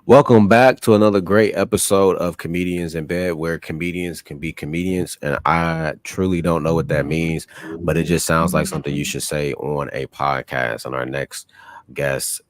Welcome back to another great episode of Comedians in Bed, where comedians can be comedians. And I truly don't know what that means, but it just sounds like something you should say on a podcast. And our next guest,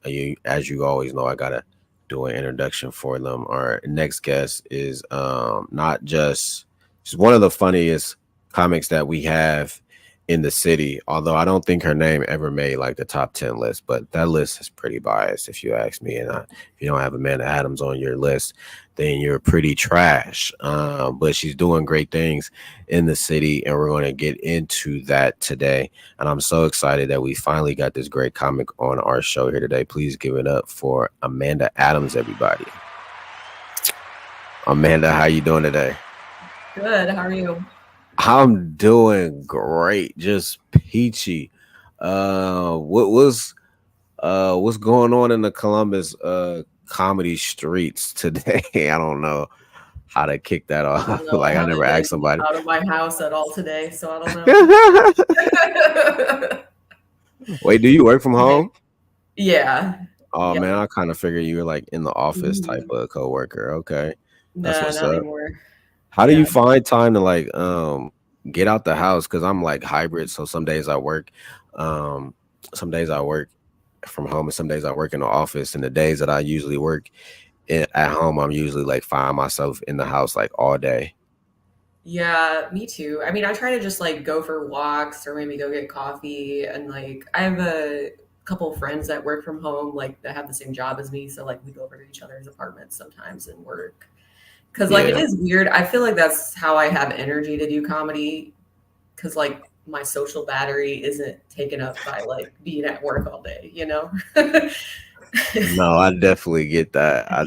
as you always know, I gotta do an introduction for them. Our next guest is not just she's one of the funniest comics that we have in the city. Although I don't think her name ever made like the top 10 list, but that list is pretty biased if you ask me. And if you don't have Amanda Adams on your list, then you're pretty trash. But she's doing great things in the city, and we're going to get into that today. And I'm so excited that we finally got this great comic on our show here today. Please give it up for Amanda Adams, everybody. Amanda, how you doing today? Good. How are you? I'm doing great, just peachy. What's going on in the Columbus comedy streets today? I don't know how to kick that off. Like I never asked somebody out of my house at all today, so I don't know. Wait, do you work from home? Yeah. Oh man, I kind of figured you were like in the office type of coworker. Okay, that's what's up. Anymore. How do you find time to like get out the house? Because I'm like hybrid, so some days I work from home and some days I work in the office. And the days that I usually work at home, I'm usually like find myself in the house like all day. Yeah, me too. I mean, I try to just like go for walks or maybe go get coffee. And like I have a couple of friends that work from home, like that have the same job as me. So like we go over to each other's apartments sometimes and work. Because like it is weird. I feel like that's how I have energy to do comedy. Because like my social battery isn't taken up by like being at work all day, you know? No, I definitely get that. I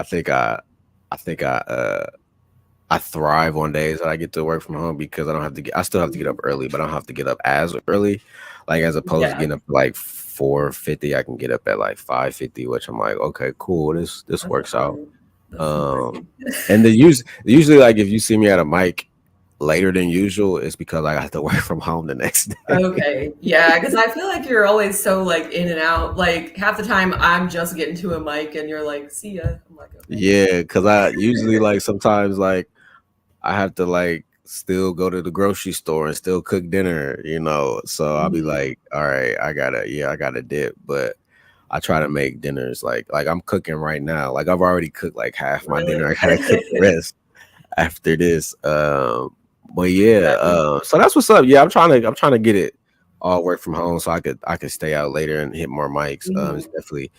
think I thrive on days that I get to work from home because I still have to get up early, but I don't have to get up as early. Like as opposed to getting up like 4:50, I can get up at like 5:50, which I'm like, okay, cool. This works out. And usually like if you see me at a mic later than usual, it's because I have to work from home the next day. Okay. Yeah, because I feel like you're always so like in and out. Like half the time I'm just getting to a mic and you're like, see ya. I'm like, okay. Yeah, because I usually like sometimes like I have to like still go to the grocery store and still cook dinner, you know. So I'll be like, all right, I gotta dip, but I try to make dinners like I'm cooking right now. Like I've already cooked like half my dinner. I gotta cook the rest after this. But yeah, so that's what's up. Yeah, I'm trying to get it all work from home so I could stay out later and hit more mics. It's definitely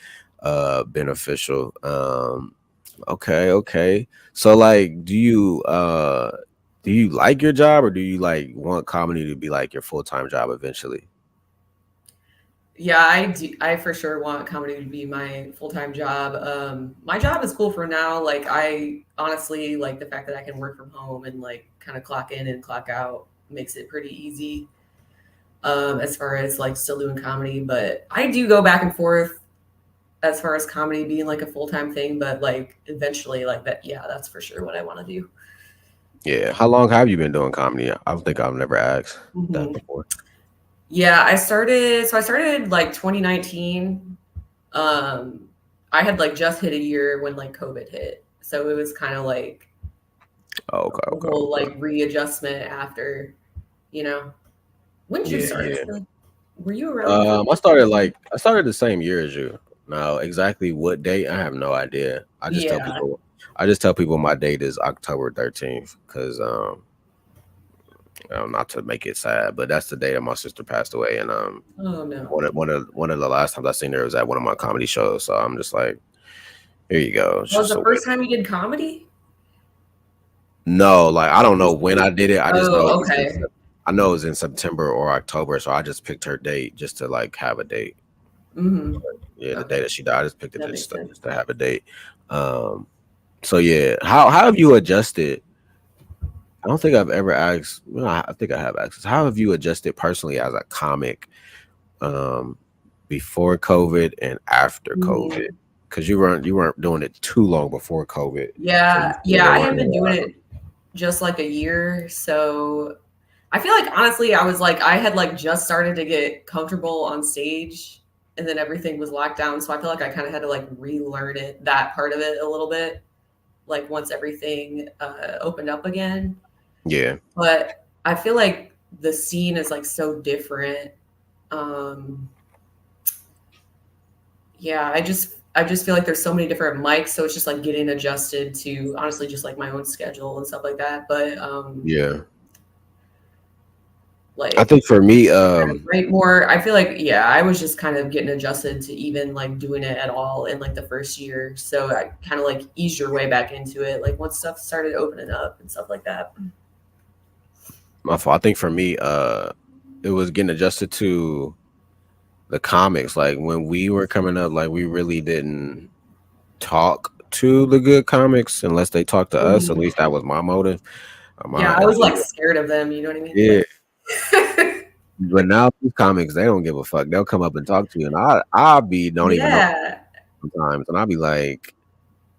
beneficial. Okay. So like do you like your job, or do you like want comedy to be like your full-time job eventually? Yeah, I do. I for sure want comedy to be my full-time job. My job is cool for now. Like I honestly like the fact that I can work from home and like kind of clock in and clock out makes it pretty easy. As far as like still doing comedy, but I do go back and forth as far as comedy being like a full-time thing, but like eventually like that, yeah, that's for sure what I want to do. Yeah. How long have you been doing comedy? I don't think I've never asked that before. Yeah, I started like 2019. I had like just hit a year when like COVID hit. So it was kind of like okay. whole like readjustment after, you know. When did you start? Yeah. Were you around? I started the same year as you. Now, exactly what date, I have no idea. I just tell people my date is October 13th because not to make it sad, but that's the day that my sister passed away. And oh no, one of the last times I seen her was at one of my comedy shows. So I'm just like, here you go. Was the first time you did comedy? No, like I don't know when I did it. I just know. Okay. I know it was in September or October, so I just picked her date just to like have a date. Yeah, the day that she died, I just picked it just to have a date. So yeah, how have you adjusted? I don't think I've ever asked. Well, I think I have asked. How have you adjusted personally as a comic before COVID and after COVID? Because you weren't doing it too long before COVID. Yeah, I have been doing it just like a year. So I feel like honestly, I had like just started to get comfortable on stage and then everything was locked down. So I feel like I kind of had to like relearn that part of it a little bit, like once everything opened up again. Yeah. But I feel like the scene is like so different. Yeah, I just feel like there's so many different mics, so it's just like getting adjusted to honestly just like my own schedule and stuff like that. But Yeah. like I think for me, right more, I feel like I was just kind of getting adjusted to even like doing it at all in like the first year. So I kind of like eased your way back into it, like once stuff started opening up and stuff like that. my fault. I think for me, it was getting adjusted to the comics. Like when we were coming up, like we really didn't talk to the good comics unless they talked to us. At least that was my motive. Yeah, I was like scared of them, you know what I mean? Yeah. Like, But now these comics, they don't give a fuck. They'll come up and talk to you, and I'll be don't even know yeah. sometimes, and I'll be like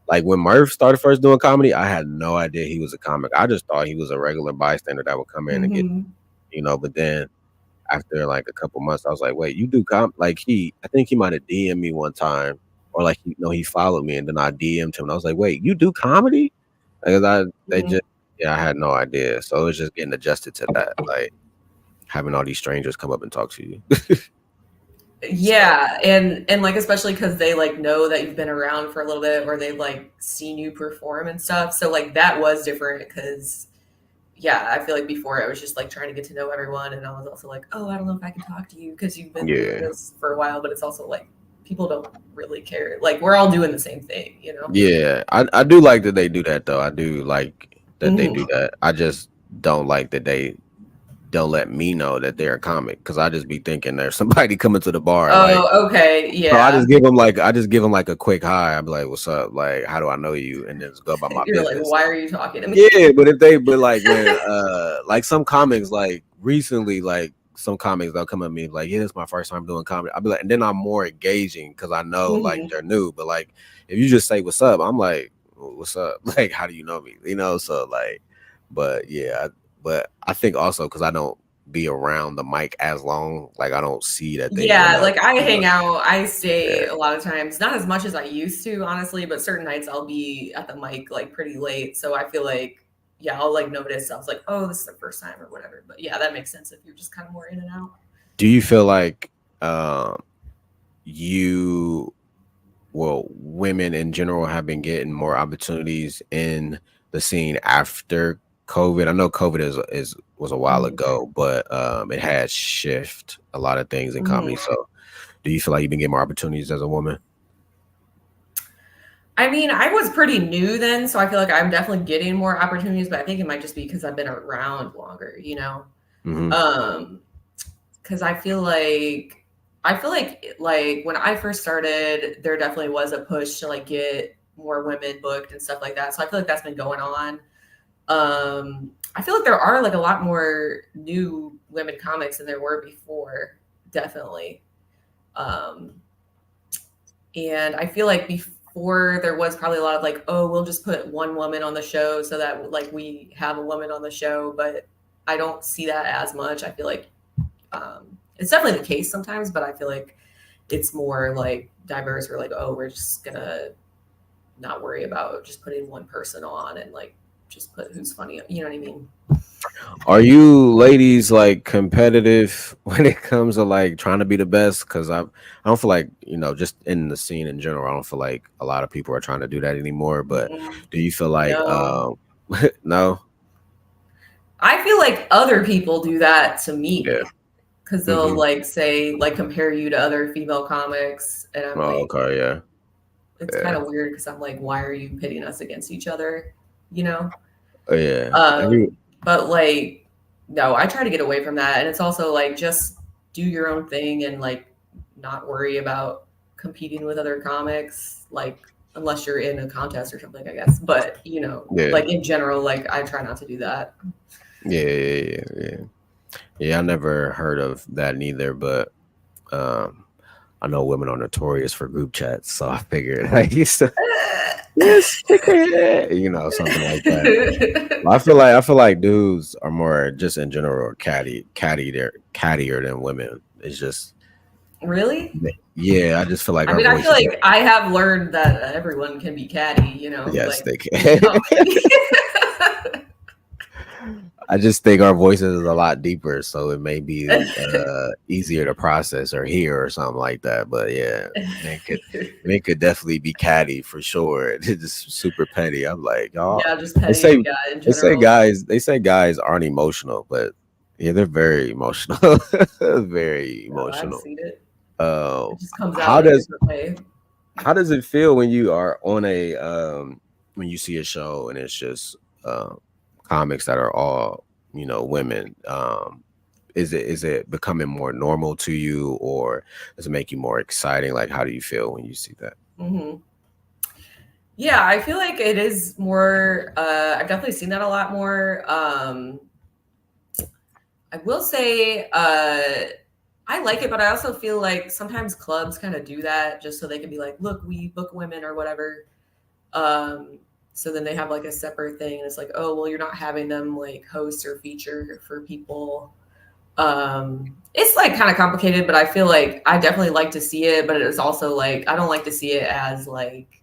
when Murph started first doing comedy, I had no idea he was a comic. I just thought he was a regular bystander that would come in and get, But then after like a couple months, I was like, wait, you do like I think he might have DM'd me one time, or like he followed me, and then I DM'd him, and I was like, wait, you do comedy? Because I had no idea, so it was just getting adjusted to that, like having all these strangers come up and talk to you. Yeah, and like especially because they like know that you've been around for a little bit, or they've like seen you perform and stuff. So like that was different because I feel like before I was just like trying to get to know everyone, and I was also like, oh, I don't know if I can talk to you because you've been doing this for a while, but it's also like people don't really care. Like we're all doing the same thing, you know? Yeah, I do like that they do that though. I do like that they do that. I just don't like that they don't let me know that they're a comic, because I just be thinking there's somebody coming to the bar. Oh, okay, yeah. So I just give them like a quick hi. I'd be like, "What's up? Like, how do I know you?" And then just go about my You're business. like, why are you talking to me? Yeah, but like when like some comics, like recently, like some comics they'll come at me like, "Yeah, it's my first time doing comedy." I'll be like, and then I'm more engaging because I know like they're new. But like if you just say what's up, I'm like, "What's up?" Like, how do you know me? So like, but yeah, but I think also because I don't be around the mic as long, like I don't see that they like I hang out, I stay a lot of times, not as much as I used to, honestly, but certain nights I'll be at the mic like pretty late, so I feel like I'll like notice, I was like, oh, this is the first time or whatever. But yeah, that makes sense if you're just kind of more in and out. Do you feel like women in general have been getting more opportunities in the scene after COVID? I know COVID was a while ago, but it has shifted a lot of things in comedy. So do you feel like you've been getting more opportunities as a woman? I mean, I was pretty new then, so I feel like I'm definitely getting more opportunities, but I think it might just be because I've been around longer, you know? Because I feel like when I first started, there definitely was a push to like get more women booked and stuff like that. So I feel like that's been going on. I feel like there are like a lot more new women comics than there were before, definitely. And I feel like before there was probably a lot of like, oh, we'll just put one woman on the show so that like we have a woman on the show, but I don't see that as much. I feel like it's definitely the case sometimes, but I feel like it's more like diverse. We're like, oh, we're just gonna not worry about just putting one person on and like just put who's funny. You know what I mean? Are you ladies like competitive when it comes to like trying to be the best? Because I don't feel like, just in the scene in general, I don't feel like a lot of people are trying to do that anymore. But do you feel like no? I feel like other people do that to me. Yeah. Because they'll like say, like compare you to other female comics, and I'm like, okay, yeah. It's kind of weird because I'm like, why are you pitting us against each other? You know? Yeah. But like, no, I try to get away from that, and it's also like just do your own thing and like not worry about competing with other comics, like unless you're in a contest or something, I guess. But like in general, like I try not to do that. Yeah, I never heard of that neither, but I know women are notorious for group chats, so I figured I used to something like that. I feel like dudes are more just in general cattier than women. It's just Really? Yeah, I just feel like I our mean, I feel voices. like I have learned that everyone can be catty, Yes, like they in can. comedy. I just think our voices is a lot deeper, so it may be easier to process or hear or something like that. But yeah, men could definitely be catty for sure. It's just super petty. I'm like, y'all. Yeah, just They petty, say yeah, in general. they say guys aren't emotional, but yeah, they're very emotional. Very No, I've emotional. seen it. Uh, It just comes how out in a does different way. it feel when you are on a when you see a show and it's just comics that are all women? Is it becoming more normal to you, or does it make you more exciting? Like, how do you feel when you see that? Hmm. Yeah, I feel like it is more. I've definitely seen that a lot more. I will say I like it, but I also feel like sometimes clubs kind of do that just so they can be like, look, we book women or whatever. Um, so then they have like a separate thing, and it's like, oh, well, you're not having them like host or feature for people. It's like kind of complicated, but I feel like I definitely like to see it, but it's also like I don't like to see it as like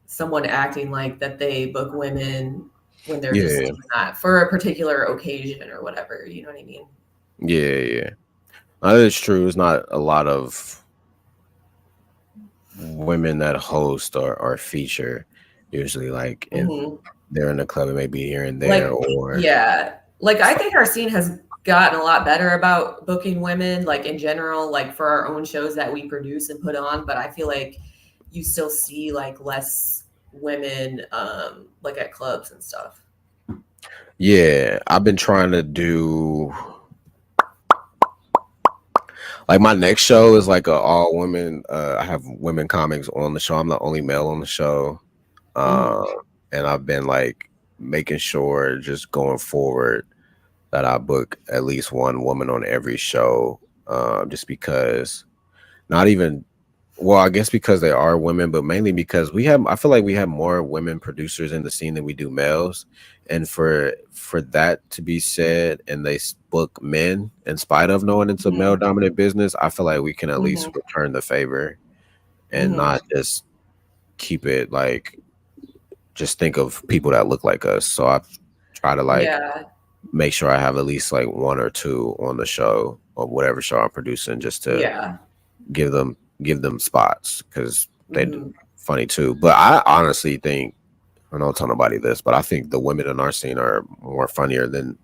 someone acting like that they book women when they're just Yeah, doing that for a particular occasion or whatever. You know what I mean? yeah, yeah. That is true. It's not a lot of women that host or feature. Usually, like in Hmm. they're in the club, and maybe here and there, Like, or yeah, like I think our scene has gotten a lot better about booking women, like in general, like for our own shows that we produce and put on. But I feel like you still see like less women, like at clubs and stuff. yeah. I've been trying to do like my next show is like a all women. I have women comics on the show. I'm the only male on the show. Hmm. Uh, and I've been like making sure just going forward that I book at least one woman on every show. Just because not even well, I guess because they are women, but mainly because I feel like we have more women producers in the scene than we do males. And for that to be said, and they book men in spite of knowing it's a male Hmm. dominant business, I feel like we can at least Hmm. return the favor and Hmm. not just keep it like just think of people that look like us. So I try to like Yeah. make sure I have at least like one or two on the show or whatever show I'm producing, just to Yeah. give them spots because they're Hmm. funny too. But I honestly think I don't tell nobody this, but I think the women in our scene are more funnier than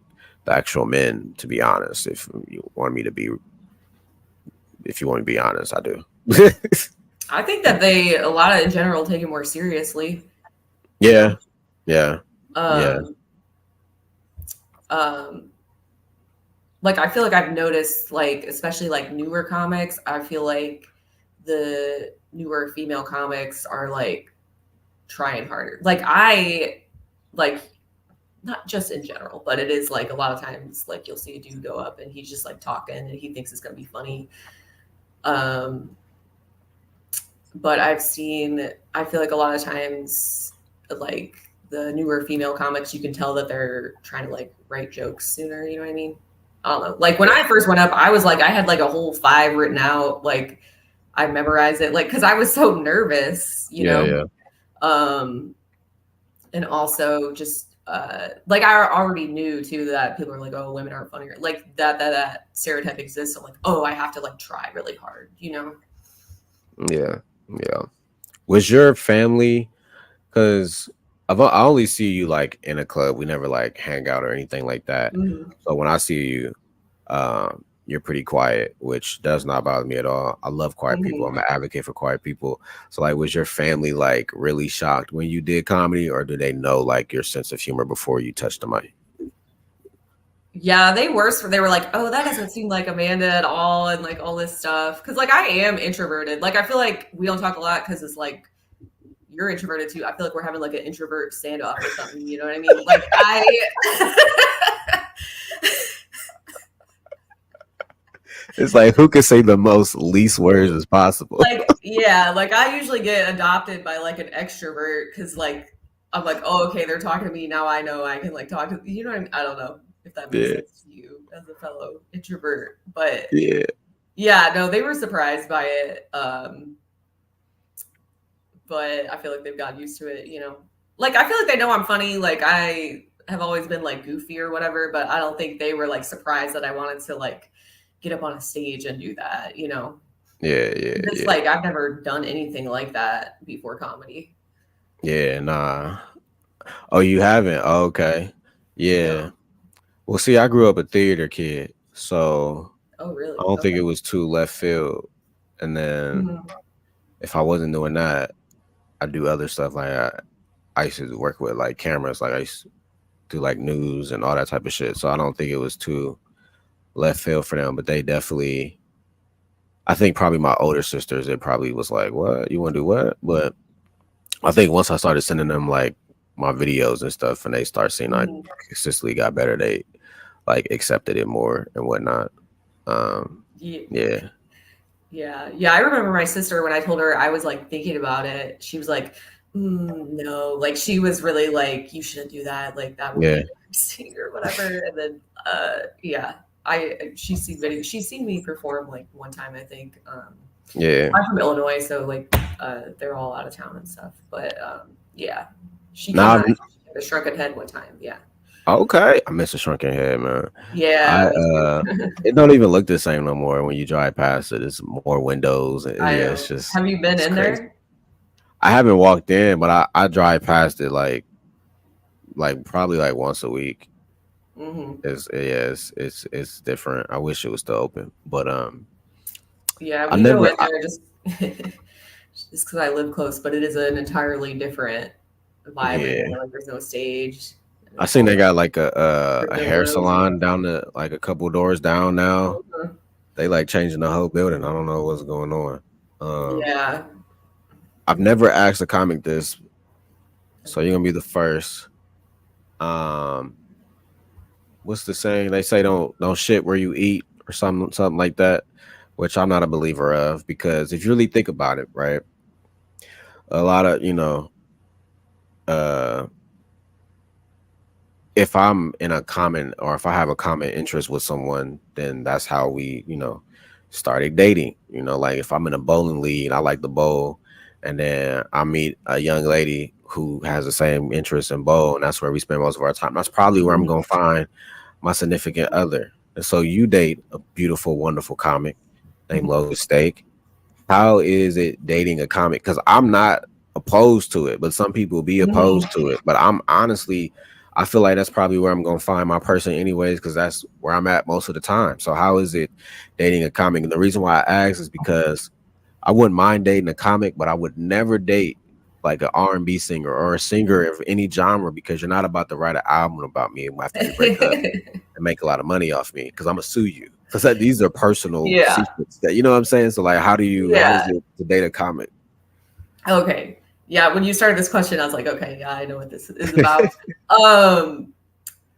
the actual men. To be honest, if you want me to be honest, I do. I think that they a lot of in general take it more seriously. You Yeah, know. yeah, yeah, Um. Um. Like I feel like I've noticed, like especially like newer comics, I feel like the newer female comics are like trying harder. Like I like not just in general, but it is like a lot of times like you'll see a dude go up and he's just like talking and he thinks it's gonna be funny. Um, but I feel like a lot of times like the newer female comics, you can tell that they're trying to like write jokes sooner. You know what I mean? I don't know. Like when I first went up, I was like, I had like a whole five written out. Like I memorized it, like because I was so nervous, yeah, yeah, Um, and also just like I already knew too that people are like, oh, women aren't funnier. Like that stereotype exists. I'm like, oh, I have to like try really hard. yeah, yeah. Was your family? Because I only see you like in a club. We never like hang out or anything like that. Hmm. So when I see you, you're pretty quiet, which does not bother me at all. I love quiet people. Hmm. I'm an advocate for quiet people. So like, was your family like really shocked when you did comedy, or do they know like your sense of humor before you touched the mic? Yeah, they were like, oh, that doesn't seem like Amanda at all, and like all this stuff. Because like I am introverted. Like I feel like we don't talk a lot because it's like you're introverted too. I feel like we're having like an introvert standoff or something. You know what I mean? Like I. It's like who can say the most least words as possible. Like yeah, like I usually get adopted by like an extrovert because like I'm like, oh, okay, they're talking to me now. I know I can like talk to I don't know if that makes Yeah, sense to you as a fellow introvert, but yeah, Yeah, no, they were surprised by it. But I feel like they've gotten used to it, you know. Like I feel like they know I'm funny. Like I have always been like goofy or whatever, but I don't think they were like surprised that I wanted to like get up on a stage and do that, you know. Yeah, yeah, It's yeah, like I've never done anything like that before comedy. yeah. Nah. Oh, you haven't? Oh, okay. Yeah. No. Well, see, I grew up a theater kid, so Oh, I really? don't think Okay. it was too left field. And then Mhm. if I wasn't doing that, I do other stuff. Like I used to work with like cameras, like I used to do like news and all that type of shit. So I don't think it was too left field for them. But they definitely, I think probably my older sisters, it probably was like, "What you want to do? What?" But I think once I started sending them like my videos and stuff, and they start seeing I Mhm. consistently got better, they like accepted it more and whatnot. Um, Ye yeah, Yeah. Yeah, I remember my sister when I told her I was, like, thinking about it, she was like, no." Like, she was really like, "You shouldn't do that, like, that would be yeah, embarrassing," or whatever, and then, yeah, she's seen me perform, like, one time, I think, yeah. I'm from Illinois, so, like, they're all out of town and stuff, but, yeah. She came Now, out to Shrunken Head one time, yeah. okay, I miss a shrunken head, man. I Yeah, me too. it don't even look the same no more when you drive past it. It's more windows, and I yeah, know. Have you been it's in crazy. there? I haven't walked in, but I drive past it like probably like once a week. Mhm. It's yeah, it's different. I wish it was still open, but Yeah, I we go never. in there just because I live close, but it is an entirely different vibe in Yeah, there. Like there's no stage, and I it's seen all they like got like a brick hair windows. salon down the like a couple doors down now. Mhm. They like changing the whole building. I don't know what's going on. Um, Yeah. I've never asked a comic this, so you're Okay. gonna be the first. Um, what's the saying? They say don't shit where you eat or something like that, which I'm not a believer of because if you really think about it, right, a lot of uh, if I'm in a common or if I have a common interest with someone, then that's how we started dating. Like if I'm in a bowling league, I like the bowl, and then I meet a young lady who has the same interest in bowl, and that's where we spend most of our time. That's probably where I'm Mhm. gonna find my significant other. And so you date a beautiful, wonderful comic named Lotus Steak. How is it dating a comic? Because I'm not opposed to it, but some people be Mhm. opposed to it. But I'm honestly, I feel like that's probably where I'm gonna find my person anyways, because that's where I'm at most of the time. So how is it dating a comic? And the reason why I ask is because I wouldn't mind dating a comic, but I would never date like an R&B singer or a singer of any genre because you're not about to write an album about me after we break up and make a lot of money off me because I'm gonna sue you. Because these are personal Yeah. secrets that you know what I'm saying. So like, how is Yeah. it to date a comic? Okay. Yeah, when you started this question, I was like, okay, yeah, I know what this is about. Um,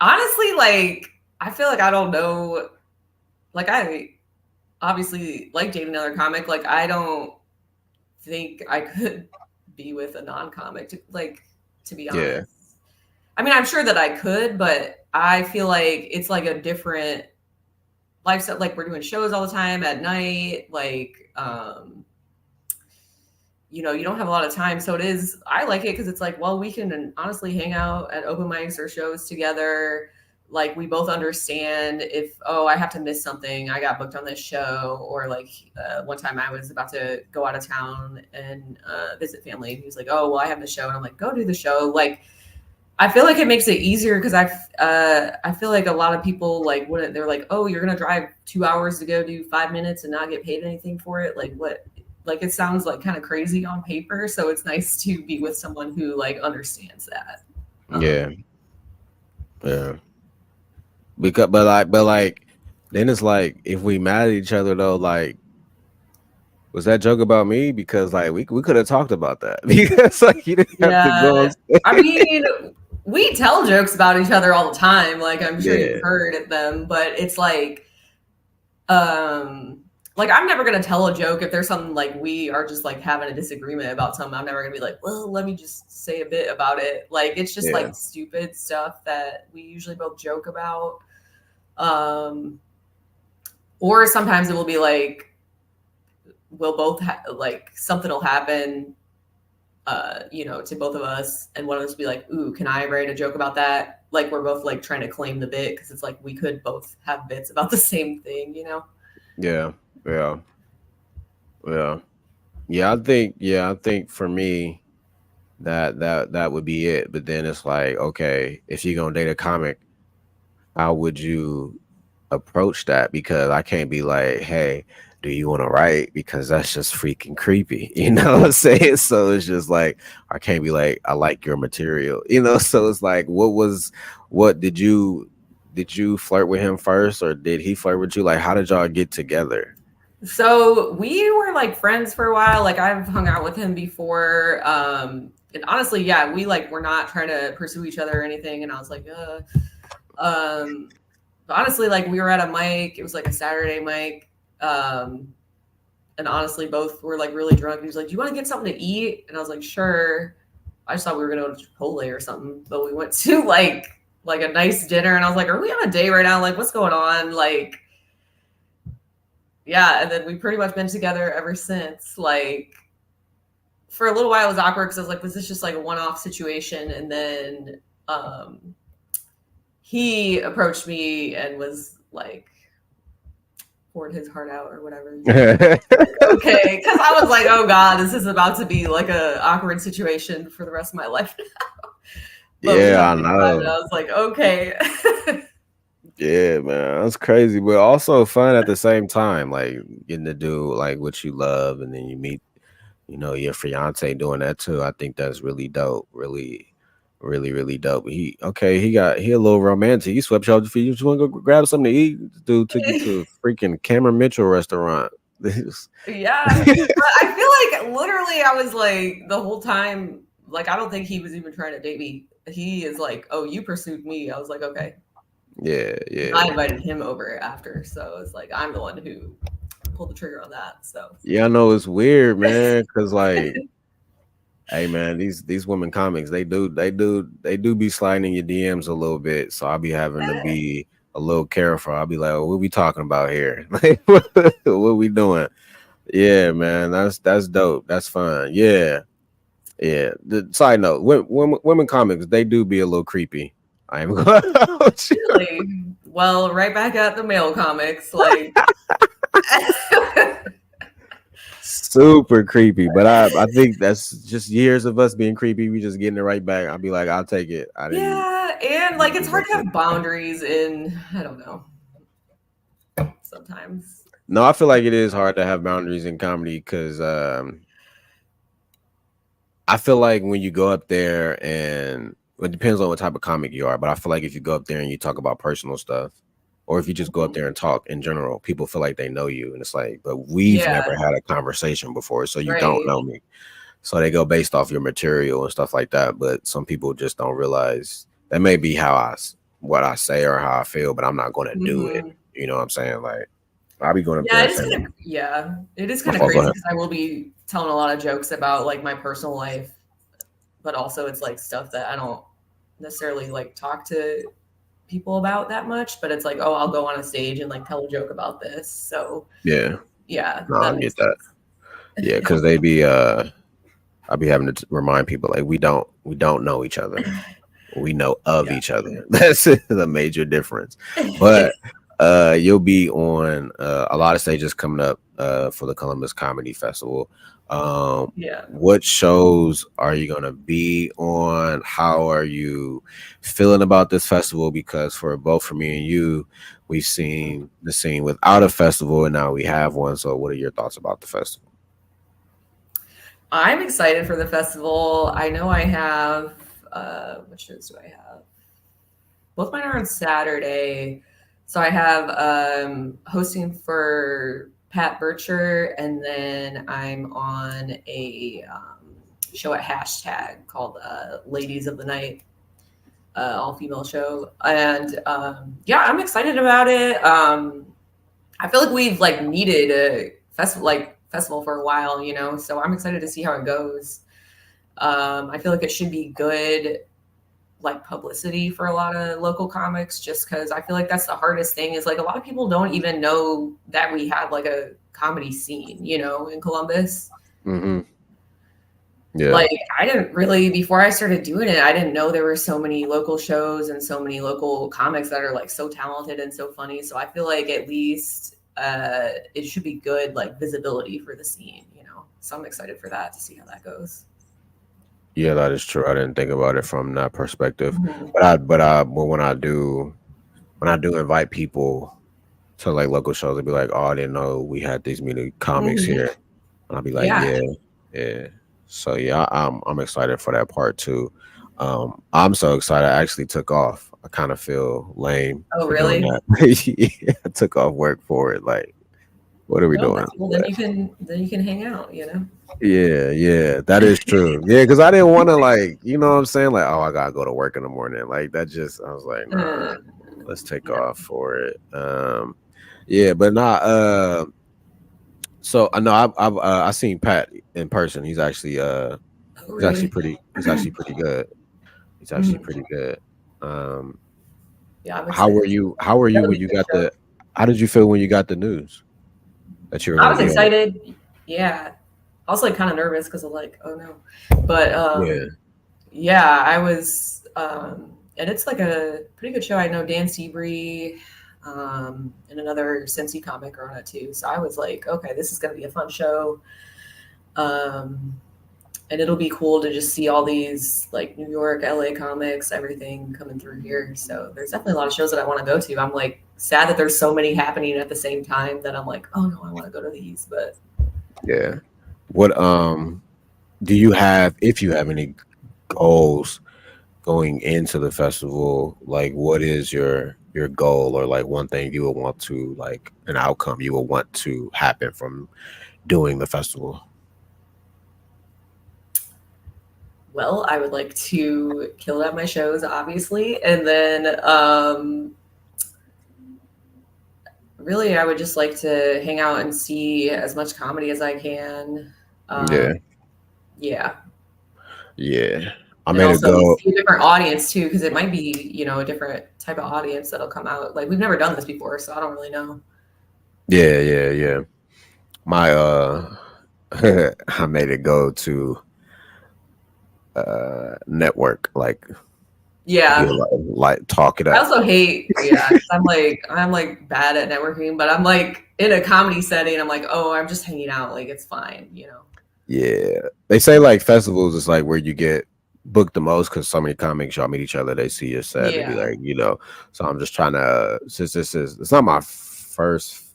Honestly, like, I feel like I don't know. Like, I obviously like dating another comic. Like, I don't think I could be with a non-comic to be Yeah, honest. I mean, I'm sure that I could, but I feel like it's like a different lifestyle. Like we're doing shows all the time at night. Like, you don't have a lot of time. So it is, I like it because it's like, well, we can honestly hang out at open mics or shows together. Like we both understand if, oh, I have to miss something, I got booked on this show, or like one time I was about to go out of town and visit family. And he was like, oh, well, I have the show. And I'm like, go do the show. Like, I feel like it makes it easier because I feel like a lot of people like when they're like, oh, you're gonna drive 2 hours to go do 5 minutes and not get paid anything for it. Like what? Like it sounds like kind of crazy on paper. So it's nice to be with someone who like understands that. yeah, yeah. Because but like then it's like if we mad at each other though, like was that joke about me? Because like we could have talked about that because like you didn't have to go. Yeah, I mean, we tell jokes about each other all the time. Like I'm sure you've Yeah, heard of them, but it's like I'm never gonna tell a joke if there's something like we are just like having a disagreement about something. I'm never gonna be like, well, let me just say a bit about it. Like it's just yeah, like stupid stuff that we usually both joke about. Um or sometimes it will be like we'll both like something will happen, to both of us, and one of us will be like, ooh, can I write a joke about that? Like we're both like trying to claim the bit, because it's like we could both have bits about the same thing, Yeah, yeah, yeah, I think for me that would be it. But then it's like, okay, if you're gonna date a comic, how would you approach that? Because I can't be like, hey, do you want to write? Because that's just freaking creepy. You know what I'm saying? So it's just like, I can't be like, I like your material, So it's like, what did you flirt with him first, or did he flirt with you? Like, how did y'all get together? So we were like friends for a while. Like I've hung out with him before. And honestly, yeah, we like were not trying to pursue each other or anything. And I was like, but honestly, like we were at a mic. It was like a Saturday mic. And honestly, both were like really drunk. He was like, "Do you want to get something to eat?" And I was like, "Sure." I just thought we were gonna go to Chipotle or something, but we went to like a nice dinner. And I was like, "Are we on a date right now? Like, what's going on?" Like, yeah. And then we've pretty much been together ever since. Like, for a little while, it was awkward because I was like, "Was this just like a one-off situation?" And then he approached me and was like, poured his heart out or whatever. Okay, because I was like, oh god, this is about to be like a awkward situation for the rest of my life now. But Yeah, I know. I was like, okay. Yeah, man, that's crazy, but also fun at the same time. Like getting to do like what you love, and then you meet, your fiance doing that too. I think that's really dope. Really, really, really dope. He a little romantic. He swept you off your feet. You just want to go grab something to eat. This dude took you to a freaking Cameron Mitchell restaurant. Yeah, but I feel like literally I was like the whole time, like I don't think he was even trying to date me. He is like, oh, you pursued me. I was like, okay. Yeah, I invited him over after, so it's like I'm the one who pulled the trigger on that. So yeah. I know it's weird, man, because like, hey, man, these women comics, they do be sliding in your DMs a little bit. So I'll be having to be a little careful. I'll be like, oh, what we talking about here? Like, what we doing? Yeah, man, that's dope. That's fun. Yeah, yeah. The side note, women comics, they do be a little creepy. I am really, well, right back at the male comics, like super creepy. But I think that's just years of us being creepy. We just getting it right back. I'll be like, I'll take it. Yeah, and like it's hard to have boundaries in, I don't know, sometimes. No, I feel like it is hard to have boundaries in comedy because I feel like when you go up there, and it depends on what type of comic you are, but I feel like if you go up there and you talk about personal stuff, or if you just go up there and talk in general, people feel like they know you. And it's like, but we've never had a conversation before, so you don't know me. So they go based off your material and stuff like that. But some people just don't realize that may be what I say or how I feel, but I'm not going to do it. You know what I'm saying? Like, I'll be going up there. It is kind of crazy because I will be telling a lot of jokes about like my personal life, but also it's like stuff that I don't necessarily like talk to people about that much. But it's like, oh, I'll go on a stage and like tell a joke about this. So yeah, no, I get that. Yeah, because they be I'll be having to remind people like we don't know each other. We know of each other. That's the major difference. But you'll be on a lot of stages coming up for the Columbus Comedy Festival. What shows are you going to be on? How are you feeling about this festival? Because for me and you, we've seen the scene without a festival, and now we have one. So what are your thoughts about the festival? I'm excited for the festival. I know I have, what shows do I have? Both mine are on Saturday. So I have hosting for Pat Bircher, and then I'm on a show at Hashtag called Ladies of the Night, all-female show. And I'm excited about it. I feel like we've like needed a festival for a while, so I'm excited to see how it goes. I feel like it should be good. like publicity for a lot of local comics, just because I feel like that's the hardest thing is like a lot of people don't even know that we have like a comedy scene, you know, in Columbus. Mm-hmm. Yeah. Like I didn't really, before I started doing it, I didn't know there were so many local shows and so many local comics that are like so talented and so funny. So I feel like at least it should be good like visibility for the scene, you know. So I'm excited for that to see how that goes. Yeah, that is true. I didn't think about it from that perspective. Mhm. But when I do invite people to like local shows, they'll be like, "Oh, I didn't know we had these many comics Mhm. here." And I'll be like, Yeah. "Yeah, yeah." So yeah, I'm excited for that part too. I'm so excited. I actually took off. I kind of feel lame Oh, for doing really? that. Yeah, I took off work for it. Like, what are we No, doing? that's cool. Then you can hang out, you know. Yeah, yeah, that is true. Yeah, because I didn't want to like, you know what I'm saying? Like, oh, I gotta go to work in the morning. Like that just I was like, nah, Uh, let's take no. off for it. Yeah, but not so I know I seen Pat in person. Oh, really? he's actually pretty good. He's actually Mhm. pretty good. Um Yeah, I'm excited. how were you That'll when be you a good got show. how did you feel when you got the news that you were I gonna was be on it? excited. Yeah. I was like kind of nervous because of like, oh no. But Yeah, yeah, I was and it's like a pretty good show. I know Dan Seabury and another Cincy comic are on it too. So I was like, okay, this is gonna be a fun show. Um and it'll be cool to just see all these like New York, LA comics, everything coming through here. So there's definitely a lot of shows that I want to go to. I'm like sad that there's so many happening at the same time that I'm like, oh no, I want to go to these. But yeah. What do you have if you have any goals going into the festival? Like what is your goal or like one thing you would want to like an outcome you would want to happen from doing the festival? well, I would like to kill it at my shows, obviously, and then really, I would just like to hang out and see as much comedy as I can. Yeah, Yeah, yeah. I and made a also go. see a different audience too, because it might be a different type of audience that'll come out. Like we've never done this before, so I don't really know. Yeah, yeah, yeah. My I made it go to network like be Yeah, like talk it I up. also hate, yeah, 'cause I'm like bad at networking, but I'm like in a comedy setting, I'm like, oh, I'm just hanging out, like it's fine, you know. Yeah, they say like festivals is like where you get booked the most because so many comics y'all meet each other. They see your set. They be Yeah. like, you know. So I'm just trying to since this is it's not my first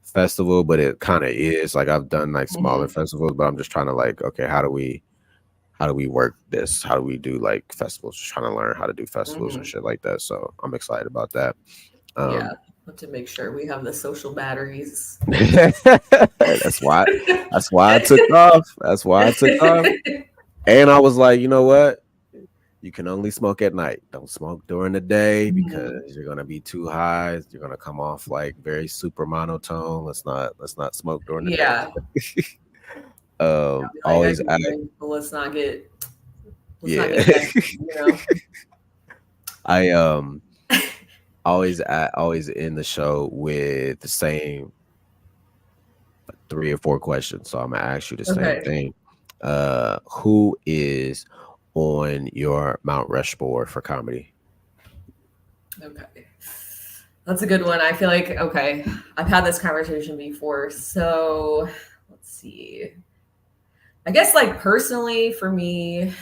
festival, but it kind of is. Like I've done like smaller Hmm. festivals, but I'm just trying to like, okay, how do we work this? How do we do like festivals? Just trying to learn how to do festivals and Hmm. shit like that. So I'm excited about that. Yeah, Um, have to make sure we have the social batteries. that's why I took off. That's why I took off. And I was like, you know what? You can only smoke at night. Don't smoke during the day because Mhm. you're gonna be too high. You're gonna come off like very super monotone. Let's not smoke during the day. Yeah, like I Always can act. drink, but let's not get Yeah. messy. I always end the show with the same 3 or 4 questions. So I'm gonna ask you the same Okay, thing. Who is on your Mount Rushmore for comedy? okay, that's a good one. I feel like okay, I've had this conversation before, so let's see. I guess like personally for me,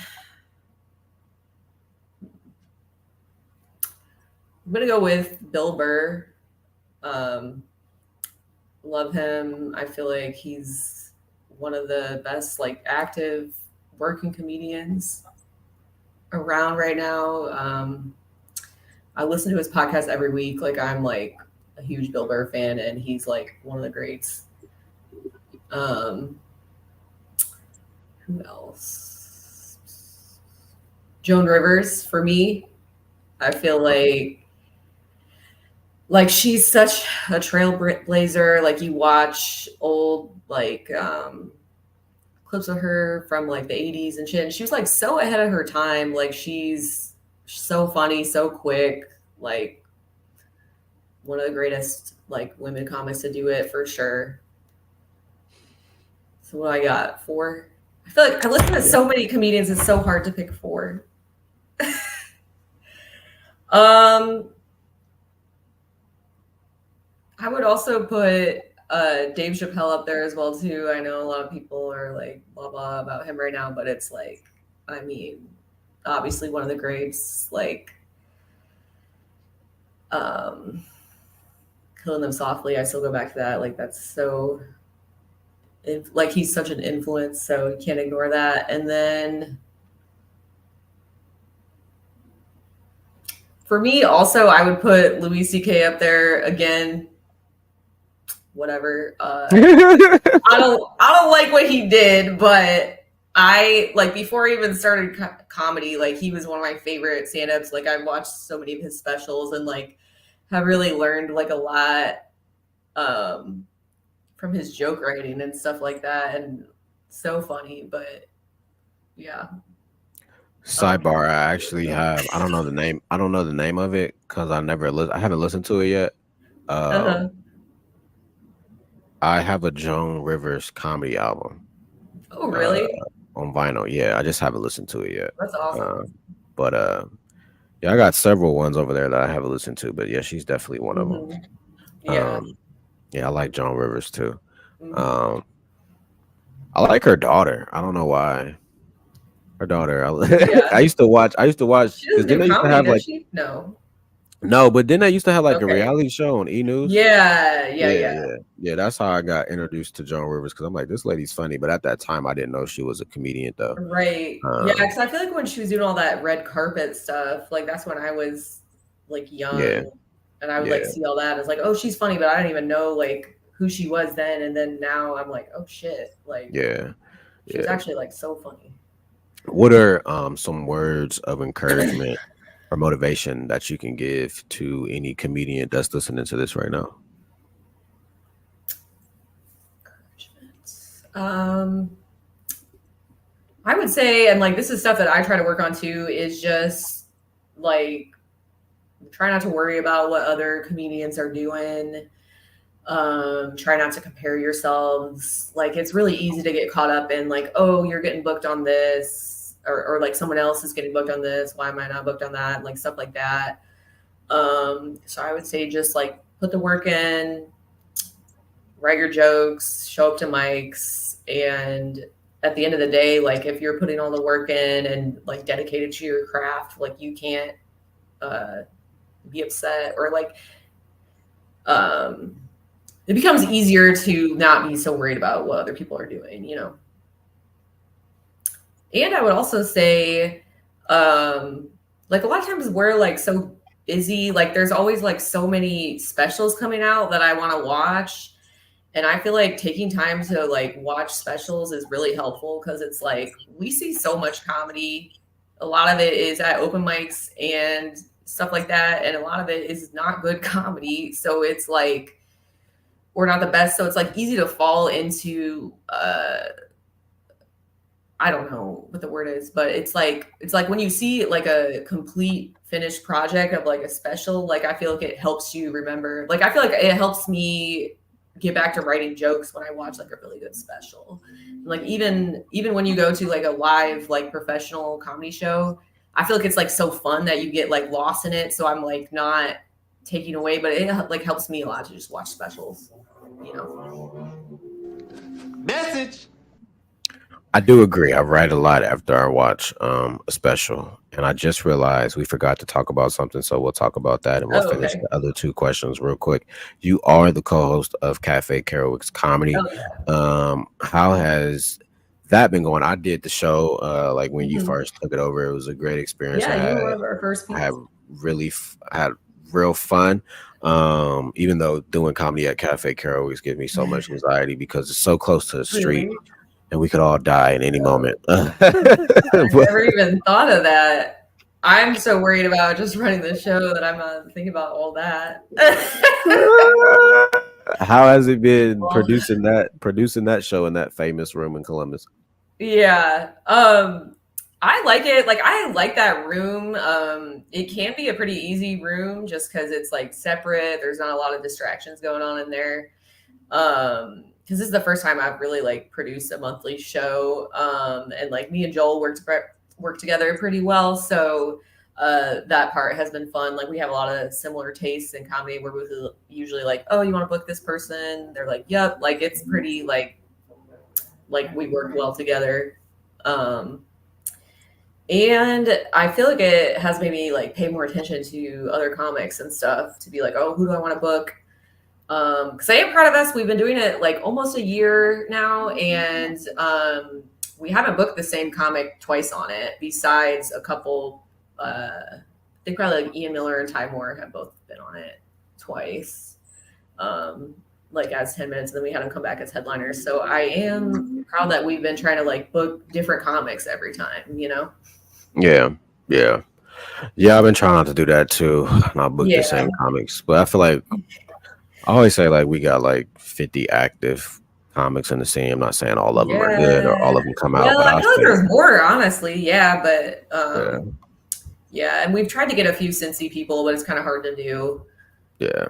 I'm gonna go with Bill Burr. Um, love him. I feel like he's one of the best like active working comedians around right now. I listen to his podcast every week. Like I'm like a huge Bill Burr fan, and he's like one of the greats. Um, who else? Joan Rivers for me. I feel like she's such a trailblazer. Like you watch old like clips of her from like the 80s and shit, and she was like so ahead of her time. Like so funny, so quick, like one of the greatest like women comics to do it for sure. So what I got? 4. I feel like I listen to so many comedians, it's so hard to pick 4. um I would also put Dave Chappelle up there as well too. I know a lot of people are like blah blah about him right now, but it's like, I mean, obviously one of the greats. Like, Killing Them Softly. I still go back to that. Like, that's so, like, he's such an influence, so you can't ignore that. And then for me, also, I would put Louis C.K. up there again. Whatever. I don't like what he did, but I like before I even started comedy, like he was one of my favorite stand-ups. Like I watched so many of his specials and like have really learned like a lot from his joke writing and stuff like that, and so funny. But yeah. Sidebar, I actually have, I don't know the name of it because I haven't listened to it yet. I have a Joan Rivers comedy album. Oh, really? On vinyl. Yeah, I just haven't listened to it yet. That's awesome. But yeah, I got several ones over there that I haven't listened to, but yeah, she's definitely one of them. Yeah. Yeah, I like Joan Rivers too. I like her daughter. I don't know why. Her daughter. I used to watch She doesn't do comedy, does she? No, but then I used to have like a reality show on E! News. Yeah. That's how I got introduced to Joan Rivers because I'm like, this lady's funny. But at that time, I didn't know she was a comedian though. Right. Yeah, because I feel like when she was doing all that red carpet stuff, like that's when I was like young, and I would like see all that. It's like, oh, she's funny, but I didn't even know like who she was then. And then now I'm like, oh shit, like she's actually like so funny. What are some words of encouragement or motivation that you can give to any comedian that's listening to this right now? I would say, and like this is stuff that I try to work on too, is just like try not to worry about what other comedians are doing. Try not to compare yourselves. Like it's really easy to get caught up in like, oh, you're getting booked on this, or like someone else is getting booked on this. Why am I not booked on that? Like stuff like that. So I would say just like put the work in, write your jokes, show up to mics, and at the end of the day, like if you're putting all the work in and like dedicated to your craft, like you can't be upset or like it becomes easier to not be so worried about what other people are doing, you know. And I would also say like a lot of times we're like so busy, like there's always like so many specials coming out that I want to watch. And I feel like taking time to like watch specials is really helpful because it's like we see so much comedy. A lot of it is at open mics and stuff like that. And a lot of it is not good comedy. So it's like, we're not the best. So it's like easy to fall into, I don't know what the word is, but it's like when you see like a complete finished project of like a special, like I feel like it helps you remember, like I feel like it helps me get back to writing jokes when I watch like a really good special. Like even when you go to like a live like professional comedy show, I feel like it's like so fun that you get like lost in it. So I'm like not taking away, but it like helps me a lot to just watch specials, you know. Message. I do agree. I write a lot after I watch a special, and I just realized we forgot to talk about something, so we'll talk about that, and we'll finish the other two questions real quick. You are the co-host of Cafe Kerouac's Comedy. How has that been going? I did the show like when you first took it over. It was a great experience. Yeah, you were one of our first people. I had real fun. Even though doing comedy at Cafe Kerouac's gives me so much anxiety because it's so close to the street. And we could all die at any moment. I never even thought of that. I'm so worried about just running the show that I'm not thinking about all that. How has it been producing that show in that famous room in Columbus? Yeah. I like it. Like I like that room. It can be a pretty easy room just because it's like separate. There's not a lot of distractions going on in there. Because this is the first time I've really like produced a monthly show. And like me and Joel work together pretty well. So that part has been fun. Like we have a lot of similar tastes in comedy. We're usually like, oh, you want to book this person? They're like, yep. Like it's pretty like we work well together. And I feel like it has made me like pay more attention to other comics and stuff to be like, oh, who do I want to book? Because I am proud of us. We've been doing it like almost a year now, and we haven't booked the same comic twice on it. Besides a couple, I think probably like Ian Miller and Ty Moore have both been on it twice, like as 10 minutes, and then we had them come back as headliners. So I am proud that we've been trying to like book different comics every time, you know? Yeah. I've been trying not to do that too. Not book the same comics, but I feel like I always say like we got like 50 active comics in the scene. I'm not saying all of them are good or all of them come out. Well, but I feel like there's more, honestly. Yeah, but and we've tried to get a few Cincy people, but it's kind of hard to do. Yeah.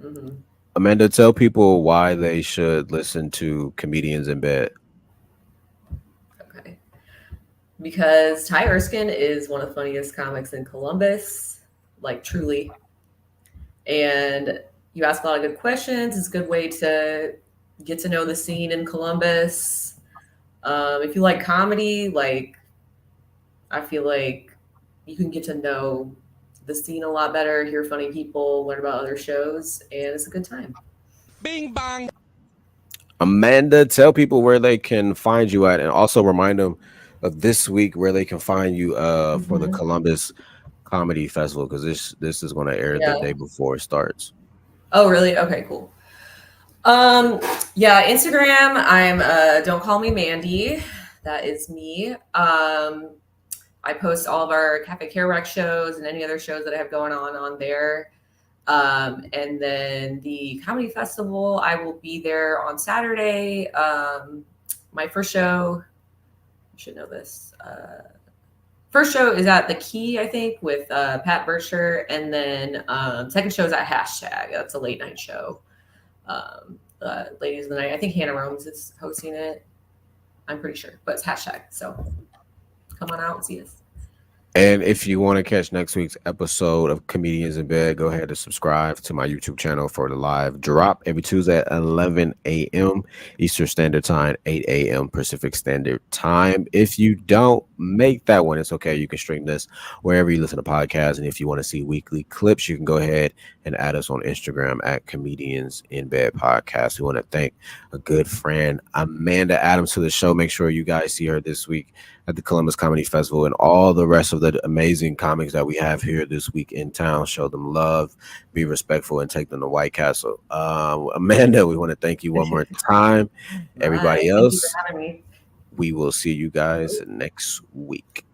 Mm-hmm. Amanda, tell people why they should listen to Comedians in Bed. Okay. Because Ty Erskine is one of the funniest comics in Columbus, like truly. And you ask a lot of good questions. It's a good way to get to know the scene in Columbus. If you like comedy, like I feel like you can get to know the scene a lot better, hear funny people, learn about other shows, and it's a good time. Bing bang. Amanda, tell people where they can find you at, and also remind them of this week where they can find you for the Columbus Comedy Festival, because this is going to air the day before it starts. Oh, really? Okay, cool. Instagram, I'm Don't Call Me Mandy. That is me. I post all of our Cafe Kerouac shows and any other shows that I have going on there. And then the comedy festival, I will be there on Saturday. My first show, you should know this. First show is at the Key, I think, with Pat Bircher, and then second show is at Hashtag. That's a late night show. Ladies of the Night. I think Hannah Romes is hosting it. I'm pretty sure, but it's Hashtag. So come on out and see us. And if you want to catch next week's episode of Comedians in Bed, go ahead and subscribe to my YouTube channel for the live drop every Tuesday at 11 a.m. Eastern Standard Time, 8 a.m. Pacific Standard Time. If you don't make that one, it's okay. You can stream this wherever you listen to podcasts. And if you want to see weekly clips, you can go ahead and add us on Instagram at Comedians in Bed Podcast. We want to thank a good friend, Amanda Adams, to the show. Make sure you guys see her this week at the Columbus Comedy Festival, and all the rest of the amazing comics that we have here this week in town. Show them love, be respectful, and take them to White Castle. Amanda, we want to thank you one more time. Everybody else, we will see you guys next week.